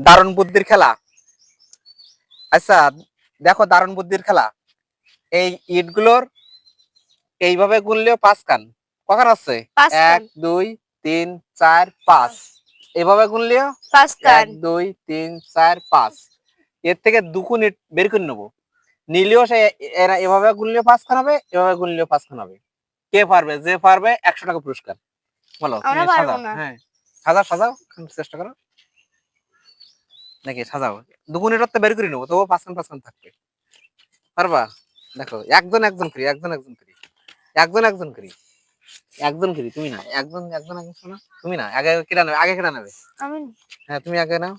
দারুণ বুদ্ধির খেলা। আচ্ছা দেখো, দারুণ বুদ্ধির খেলা। এই ইটগুলোর এইভাবে গুনলেও 5 কান। কখান আছে? 1 2 3 4 5। এভাবে গুনলেও 1 2 3 4 5। এর থেকে 2 গুণ ইট বের করে নেবো। নিলেও সে এরা এভাবে গুনলেও 5 খান হবে, এভাবে গুনলেও 5 খান হবে। কে পারবে? যে পারবে 100 টাকা পুরস্কার। বলো, তুমি সাজাও। হ্যাঁ, সাজাও সাজাও, চেষ্টা করো। নাকি সাজাও, 2 গুণ ইট তো বের করে নেবো, তবুও 5 খান থাকবে। পারবা? দেখো, একজন একজন করি, একজন একজন করি, একজন একজন করি, একজন করি। তুমি না, একজন একজন একজন শোনা। তুমি না, আগে কেটে নেবে, আগে কেটে নেবে। আমি? হ্যাঁ, তুমি আগে নাও।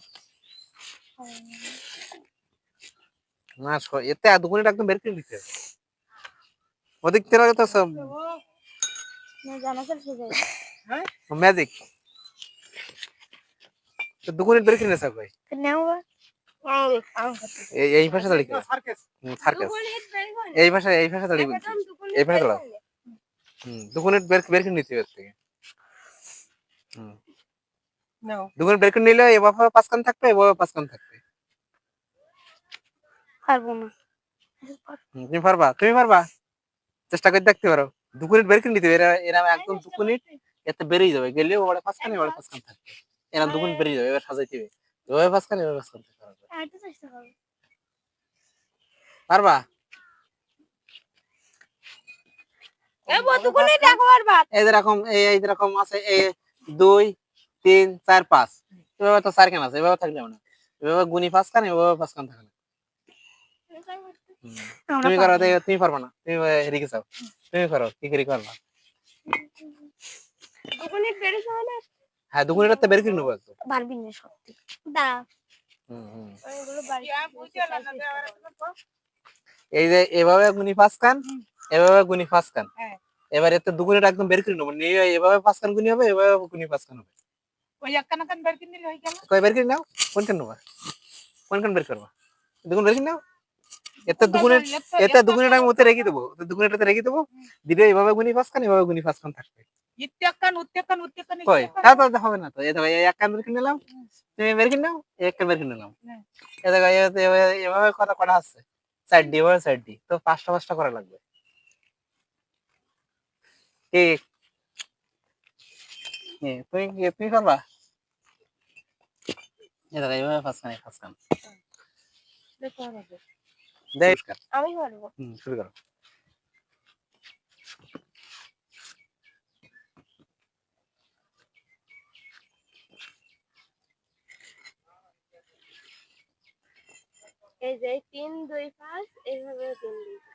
না, এতে 2 গুণ ইট একদম বের করে নিতে হবে। ওদিক থেকে তো সব ম্যাজিক। তো 2 গুণ ইট বের করে নিতে হবে। এই ভাষা দাঁড়িয়ে সার্কাস, এই ভাষা দাঁড়িয়ে বলছি, এই ভাষা দাঁড়াও। 2 গুণ ইট বের করে নিতে হবে থেকে। 2 গুণ বের করে নিলে এভাবে 5 কান থাকবে, এভাবে 5 কান থাকবে। পারবো না। তুমি পারবা? তুমি পারবা? চেষ্টা করে দেখতে পারো। 2 গুণ ইট বের করে নিতে হবে। এরা একদম 2 গুণ ইট এতে বেরিয়ে যাবে, গেলেও ওরা 5 কান, এবারে 5 কান থাকবে। এরা 2 গুণ বেরিয়ে যাবে, এবার সাজাইতে হবে। এভাবে 5 কান, এভাবে 5 কান থাকবে। পারবা? এই যেরকম আছে, 2 3 4 5। এভাবে তো 4 কান আছে, এভাবে থাকলে না। এভাবে গুনি 5 কান, এভাবে 5 কান থাকে না। তুমি করো, তুমি পারবা না, তুমি হেরিকে যাও। তুমি করো, কি করে করবা? 2 গুণ ইট বের করে না। হ্যাঁ, 2 গুণ ইট বের করে নেবো একদম। পারবি না সত্যি। দাঁড়া। এই যে এভাবে গুনি 5 কান, এভাবে গুনি 5 কান। এবার এতে 2 গুণ ইট একদম বের করে নেবো। নিয়ে এভাবে 5 কান গুনি হবে, এভাবে গুনি 5 কান হবে। ওই এক কান বের করে নিলে হয়ে গেল। কই বের করে নাও? কোন কান নেবা? কোন কান বের করবা? 2 গুণ বের করে নাও। এতে 2 গুণ ইট আমি ওতে রেখে দেবো। 2 গুণ ইট রেখে দেবো। দিলে এভাবে গুনি 5 কান, এভাবে গুনি 5 কান থাকবে। কই? তা তো হবে না তো। এই দেখো, এই এক কান বের করে নিলাম। তুমি বের করে নাও, এক কান বের করে নিলাম। এই দেখো, এভাবে করা আছে। সাইড ডি, এভাবে সাইড ডি। তো 5টা করা লাগবে। কি? তুমি পারবা? এই দেখো, এভাবে 5 কান, 5 কান। আমি পারবো। শুরু করো। এই যে 3 2 5 এইভাবে 3 2